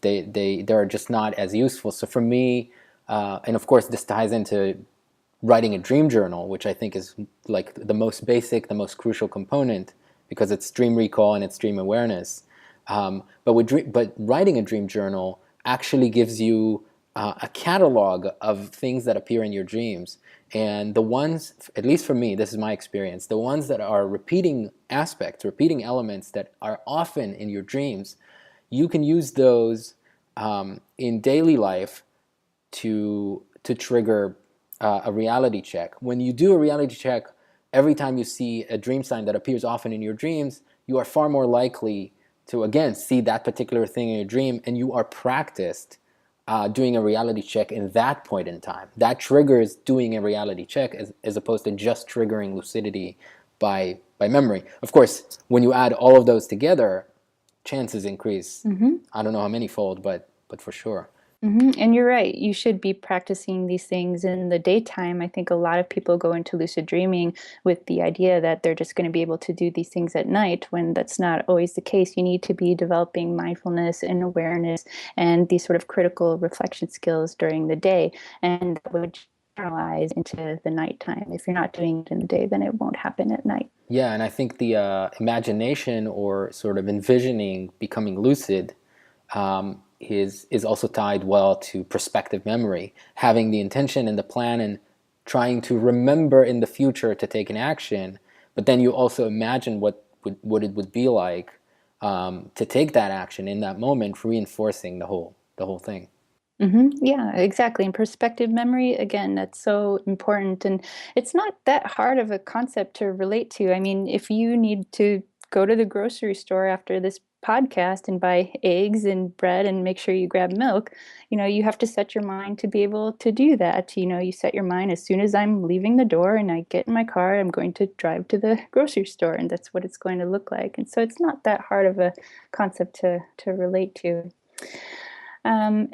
they're just not as useful. So for me, and of course this ties into writing a dream journal, which I think is like the most basic, the most crucial component, because it's dream recall and it's dream awareness. But writing a dream journal actually gives you a catalog of things that appear in your dreams. And the ones, at least for me, this is my experience, the ones that are repeating aspects, repeating elements that are often in your dreams, you can use those in daily life to trigger a reality check. When you do a reality check, every time you see a dream sign that appears often in your dreams, you are far more likely to, again, see that particular thing in your dream, and you are practiced doing a reality check in that point in time. That triggers doing a reality check as opposed to just triggering lucidity by memory. Of course, when you add all of those together, chances increase. I don't know how many fold, but for sure. And you're right. You should be practicing these things in the daytime. I think a lot of people go into lucid dreaming with the idea that they're just going to be able to do these things at night, when that's not always the case. You need to be developing mindfulness and awareness and these sort of critical reflection skills during the day. And that would generalize into the nighttime. If you're not doing it in the day, then it won't happen at night. Yeah, and I think the imagination or sort of envisioning becoming lucid is also tied well to prospective memory, having the intention and the plan and trying to remember in the future to take an action, but then you also imagine what it would be like to take that action in that moment, reinforcing the whole thing. Yeah, exactly. And perspective memory, again, that's so important. And it's not that hard of a concept to relate to. I mean, if you need to go to the grocery store after this podcast and buy eggs and bread and make sure you grab milk, you have to set your mind to be able to do that. You set your mind, as soon as I'm leaving the door and I get in my car, I'm going to drive to the grocery store, and that's what it's going to look like. And so it's not that hard of a concept to relate to. And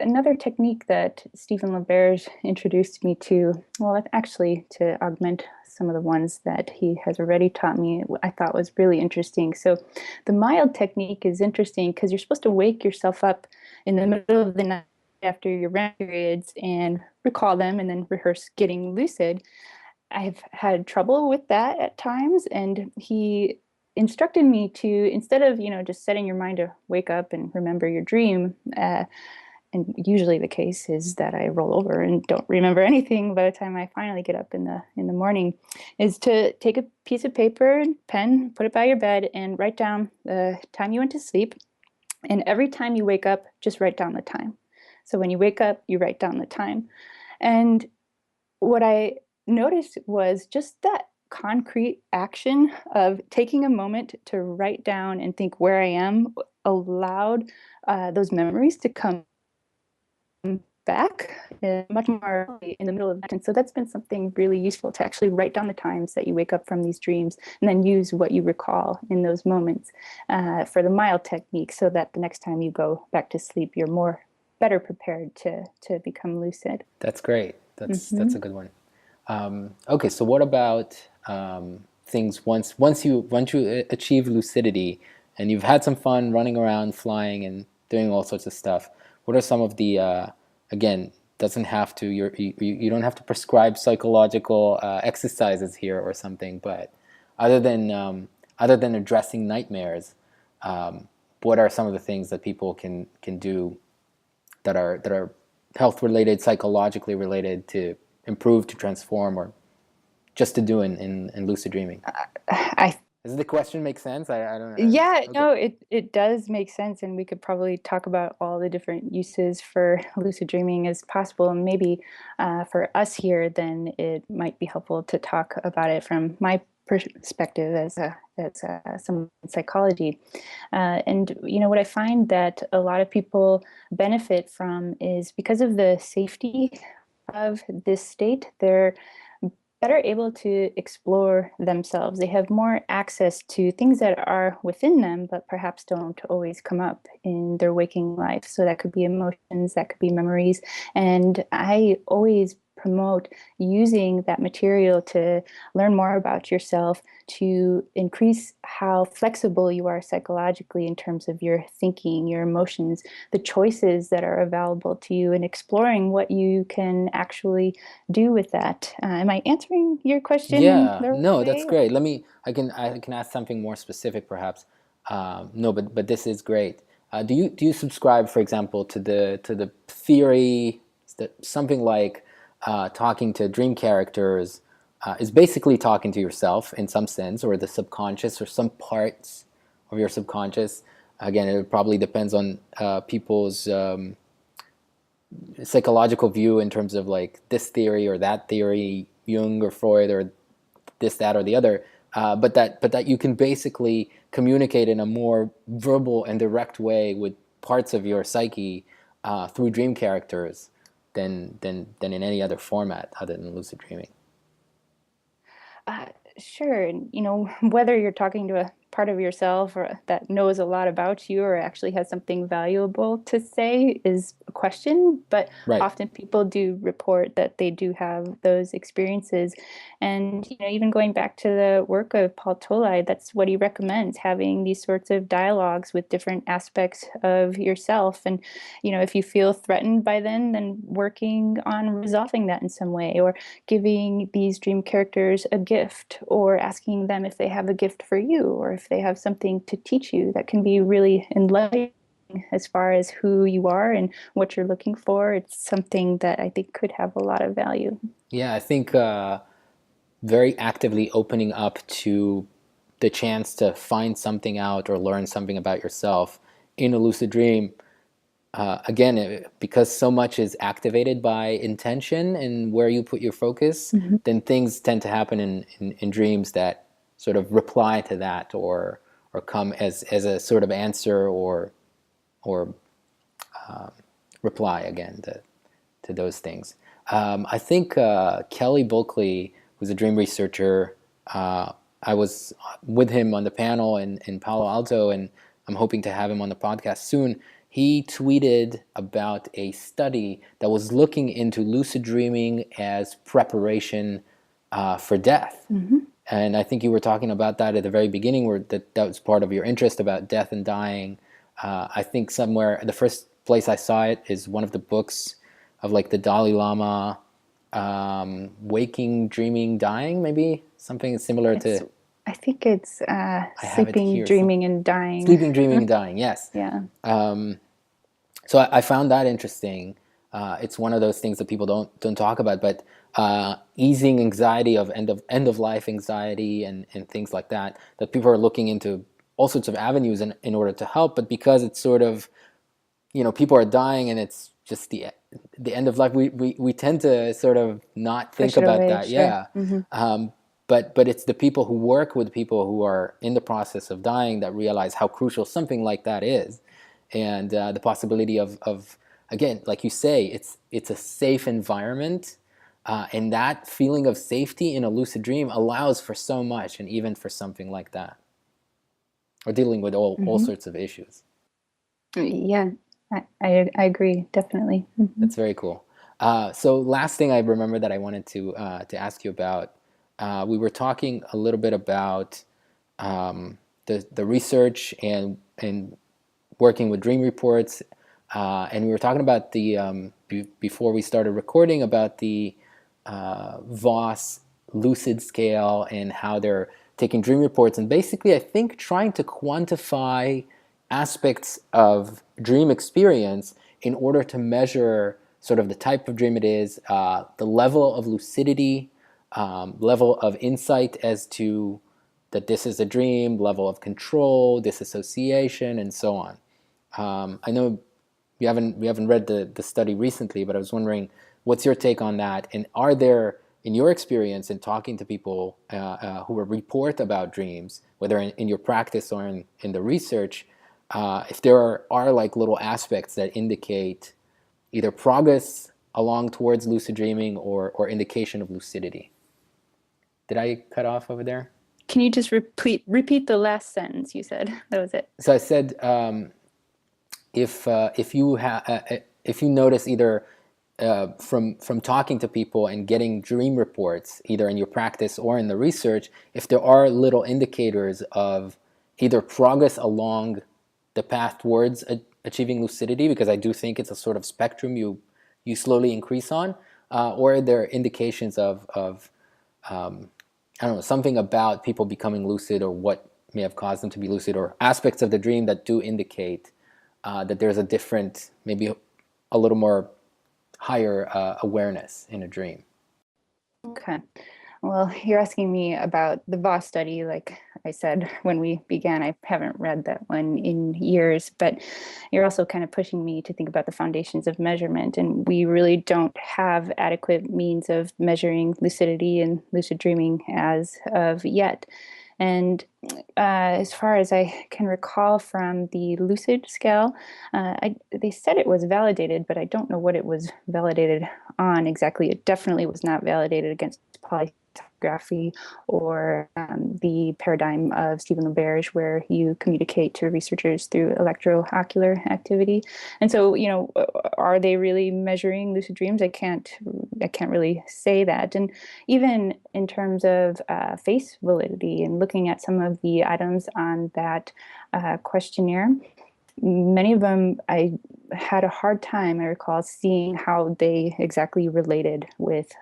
another technique that Stephen LaBerge introduced me to, well, actually to augment some of the ones that he has already taught me, I thought was really interesting. So the mild technique is interesting because you're supposed to wake yourself up in the middle of the night after your REM periods and recall them and then rehearse getting lucid. I've had trouble with that at times, and he instructed me to, instead of just setting your mind to wake up and remember your dream, and usually the case is that I roll over and don't remember anything by the time I finally get up in the morning, is to take a piece of paper and pen, put it by your bed, and write down the time you went to sleep. And every time you wake up, just write down the time. So when you wake up, you write down the time. And what I noticed was just that concrete action of taking a moment to write down and think where I am allowed those memories to come back much more in the middle of the night. And so that's been something really useful, to actually write down the times that you wake up from these dreams and then use what you recall in those moments for the mild technique, so that the next time you go back to sleep, you're better prepared to become lucid. That's great. That's a good one. Okay, so what about things once you achieve lucidity and you've had some fun running around, flying, and doing all sorts of stuff? What are some of the again? Doesn't have to you don't have to prescribe psychological exercises here or something, but other than addressing nightmares, what are some of the things that people can do that are health related, psychologically related, to improve, to transform, or just to do in lucid dreaming? Does the question make sense? I don't know. Yeah, Okay. no, it does make sense, and we could probably talk about all the different uses for lucid dreaming as possible. And maybe for us here, then it might be helpful to talk about it from my perspective as some psychology. And what I find that a lot of people benefit from is, because of the safety of this state, they're better able to explore themselves. They have more access to things that are within them, but perhaps don't always come up in their waking life. So that could be emotions, that could be memories. And I always promote using that material to learn more about yourself, to increase how flexible you are psychologically in terms of your thinking, your emotions, the choices that are available to you, and exploring what you can actually do with that. Am I answering your question in Yeah, the right no, that's way? great. I can ask something more specific, perhaps. No, but this is great. Do you subscribe, for example, to the theory that something like talking to dream characters is basically talking to yourself in some sense, or the subconscious, or some parts of your subconscious? Again, it probably depends on people's psychological view in terms of like this theory or that theory, Jung or Freud, or this, that, or the other. But that you can basically communicate in a more verbal and direct way with parts of your psyche through dream characters than in any other format other than lucid dreaming. Uh, sure. And, whether you're talking to a part of yourself or that knows a lot about you or actually has something valuable to say is a question. But Right. often people do report that they do have those experiences. And, even going back to the work of Paul Tolai, that's what he recommends, having these sorts of dialogues with different aspects of yourself. And, if you feel threatened by them, then working on resolving that in some way, or giving these dream characters a gift, or asking them if they have a gift for you, or if they have something to teach you that can be really enlightening as far as who you are and what you're looking for. It's something that I think could have a lot of value. Yeah, I think very actively opening up to the chance to find something out or learn something about yourself in a lucid dream. Again, because so much is activated by intention and where you put your focus, then things tend to happen in dreams that sort of reply to that, or come as a sort of answer or reply again to those things. I think Kelly Bulkley, who's a dream researcher, I was with him on the panel in Palo Alto, and I'm hoping to have him on the podcast soon. He tweeted about a study that was looking into lucid dreaming as preparation for death. And I think you were talking about that at the very beginning, where that was part of your interest about death and dying. I think somewhere, the first place I saw it is one of the books of like the Dalai Lama, Waking, Dreaming, Dying, maybe something similar to. I think it's Sleeping, Dreaming, and Dying. Sleeping, Dreaming, and Dying, yes. Yeah. So I found that interesting. It's one of those things that people don't talk about, but easing anxiety of end of life anxiety and things like that people are looking into all sorts of avenues in order to help. But because it's sort of, people are dying and it's just the end of life, we tend to sort of not think about away, that. sure. Yeah. But it's the people who work with people who are in the process of dying that realize how crucial something like that is. And the possibility of again, like you say, it's a safe environment, and that feeling of safety in a lucid dream allows for so much, and even for something like that, or dealing with all sorts of issues. Yeah, I agree, definitely. That's very cool. So last thing I remember that I wanted to ask you about, we were talking a little bit about the research and working with dream reports, and we were talking about the before we started recording about the Voss Lucid scale and how they're taking dream reports and basically, I think, trying to quantify aspects of dream experience in order to measure sort of the type of dream it is, the level of lucidity, level of insight as to that this is a dream, level of control, disassociation, and so on. I know we haven't read the study recently, but I was wondering, what's your take on that? And are there, in your experience in talking to people who report about dreams, whether in your practice or in the research, if there are like little aspects that indicate either progress along towards lucid dreaming or indication of lucidity? Did I cut off over there? Can you just repeat the last sentence you said? That was it. So I said, if you notice either from talking to people and getting dream reports, either in your practice or in the research, if there are little indicators of either progress along the path towards achieving lucidity, because I do think it's a sort of spectrum you slowly increase on, or there are indications of I don't know, something about people becoming lucid, or what may have caused them to be lucid, or aspects of the dream that do indicate that there's a different, maybe a little more higher awareness in a dream. Okay. Well, you're asking me about the Voss study. Like I said when we began, I haven't read that one in years, but you're also kind of pushing me to think about the foundations of measurement. And we really don't have adequate means of measuring lucidity and lucid dreaming as of yet. And as far as I can recall from the Lucid scale, they said it was validated, but I don't know what it was validated on exactly. It definitely was not validated against polysomnography or the paradigm of Stephen LaBerge, where you communicate to researchers through electroocular activity. And so, are they really measuring lucid dreams? I can't really say that. And even in terms of face validity and looking at some of the items on that questionnaire, many of them I had a hard time, I recall, seeing how they exactly related with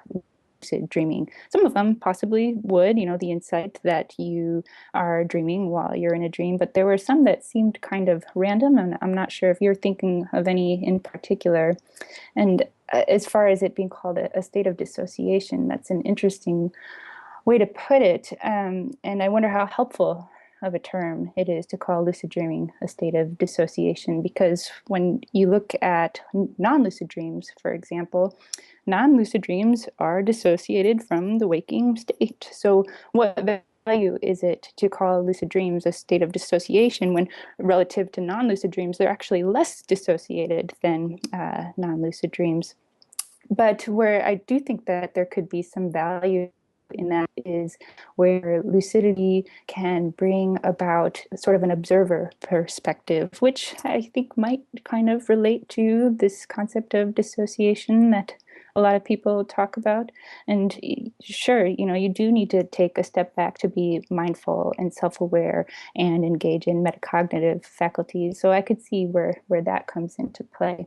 lucid dreaming. Some of them possibly would, the insight that you are dreaming while you're in a dream, but there were some that seemed kind of random, and I'm not sure if you're thinking of any in particular. And as far as it being called a state of dissociation, that's an interesting way to put it. And I wonder how helpful of a term it is to call lucid dreaming a state of dissociation, because when you look at non-lucid dreams, for example, non-lucid dreams are dissociated from the waking state. So what value is it to call lucid dreams a state of dissociation when relative to non-lucid dreams, they're actually less dissociated than non-lucid dreams? But where I do think that there could be some value in that is where lucidity can bring about sort of an observer perspective, which I think might kind of relate to this concept of dissociation that a lot of people talk about. And sure, you do need to take a step back to be mindful and self-aware and engage in metacognitive faculties. So I could see where that comes into play.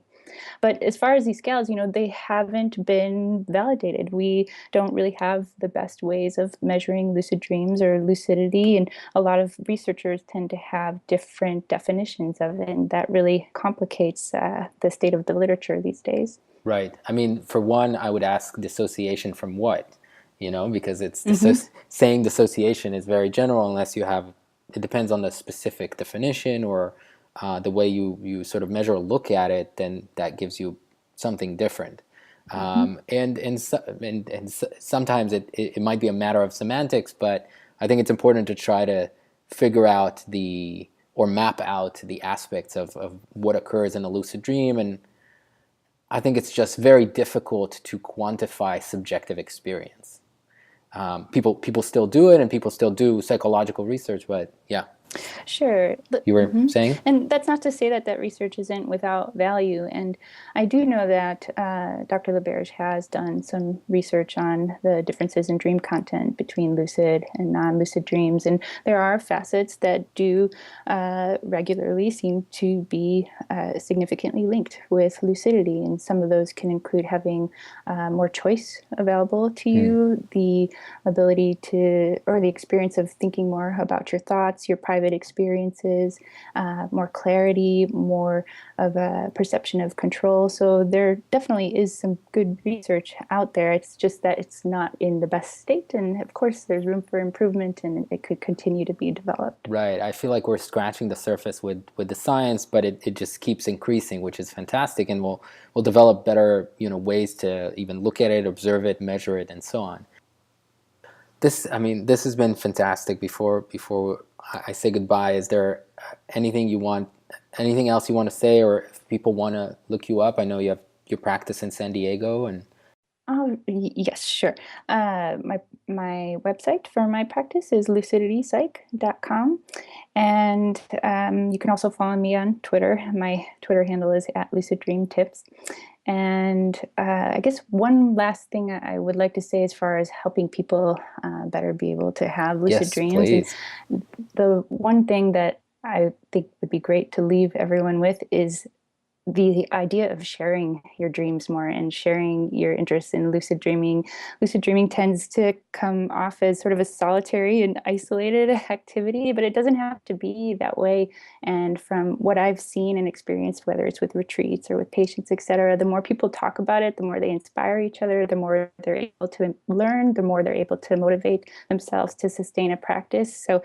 But as far as these scales, they haven't been validated. We don't really have the best ways of measuring lucid dreams or lucidity. And a lot of researchers tend to have different definitions of it. And that really complicates the state of the literature these days. Right. I mean, for one, I would ask dissociation from what? Because it's saying dissociation is very general unless you have, it depends on the specific definition or the way you sort of measure or look at it, then that gives you something different. And sometimes it might be a matter of semantics, but I think it's important to try to figure out or map out the aspects of what occurs in a lucid dream. And I think it's just very difficult to quantify subjective experience. People still do it, and people still do psychological research, but yeah. Sure. You were saying? And that's not to say that research isn't without value. And I do know that Dr. LaBerge has done some research on the differences in dream content between lucid and non-lucid dreams. And there are facets that do regularly seem to be significantly linked with lucidity. And some of those can include having more choice available to you, the ability to, or the experience of thinking more about your thoughts, your private experiences, more clarity, more of a perception of control. So there definitely is some good research out there. It's just that it's not in the best state. And of course, there's room for improvement, and it could continue to be developed. Right. I feel like we're scratching the surface with the science, but it just keeps increasing, which is fantastic. And we'll develop better ways to even look at it, observe it, measure it, and so on. This has been fantastic. Before I say goodbye, is there anything else you want to say, or if people want to look you up? I know you have your practice in San Diego, and yes, sure. My website for my practice is luciditypsych.com, and you can also follow me on Twitter. My Twitter handle is @luciddreamtips. And I guess one last thing I would like to say as far as helping people better be able to have lucid dreams. Please. And the one thing that I think would be great to leave everyone with is the idea of sharing your dreams more and sharing your interest in lucid dreaming. Lucid dreaming tends to come off as sort of a solitary and isolated activity, but it doesn't have to be that way. And from what I've seen and experienced, whether it's with retreats or with patients, et cetera, the more people talk about it, the more they inspire each other, the more they're able to learn, the more they're able to motivate themselves to sustain a practice. So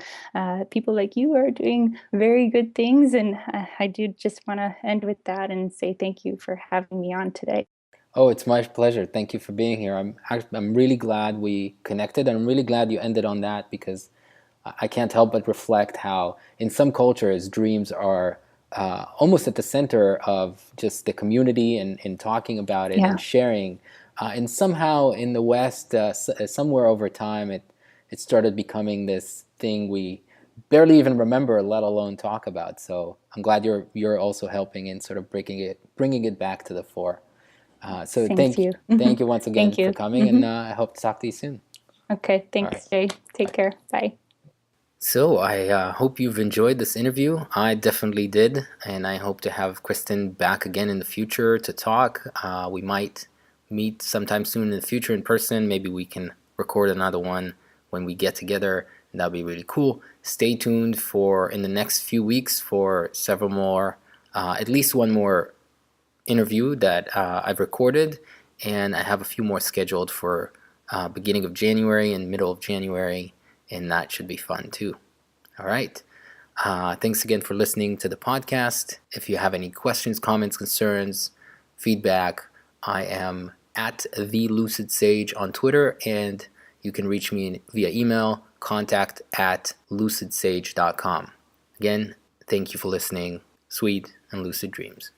people like you are doing very good things. And I do just want to end with that and say thank you for having me on today. Oh, it's my pleasure. Thank you for being here. I'm really glad we connected, and I'm really glad you ended on that, because I can't help but reflect how in some cultures dreams are almost at the center of just the community and talking about it Yeah. and sharing. And somehow in the West, somewhere over time, it started becoming this thing we barely even remember, let alone talk about. So I'm glad you're also helping in sort of bringing it back to the fore. So Same to you. thank you once again Thank for you. coming, and I hope to talk to you soon. Okay. All right. Thanks, Jay. Take care. Bye. So I hope you've enjoyed this interview. I definitely did, and I hope to have Kristen back again in the future to talk. We might meet sometime soon in the future in person. Maybe we can record another one when we get together, and that'll be really cool. Stay tuned for in the next few weeks for several more, at least one more interview that I've recorded, and I have a few more scheduled for beginning of January and middle of January, and that should be fun too. All right. Thanks again for listening to the podcast. If you have any questions, comments, concerns, feedback, I am at the Lucid Sage on Twitter, and you can reach me via email, contact@lucidsage.com. Again, thank you for listening. Sweet and lucid dreams.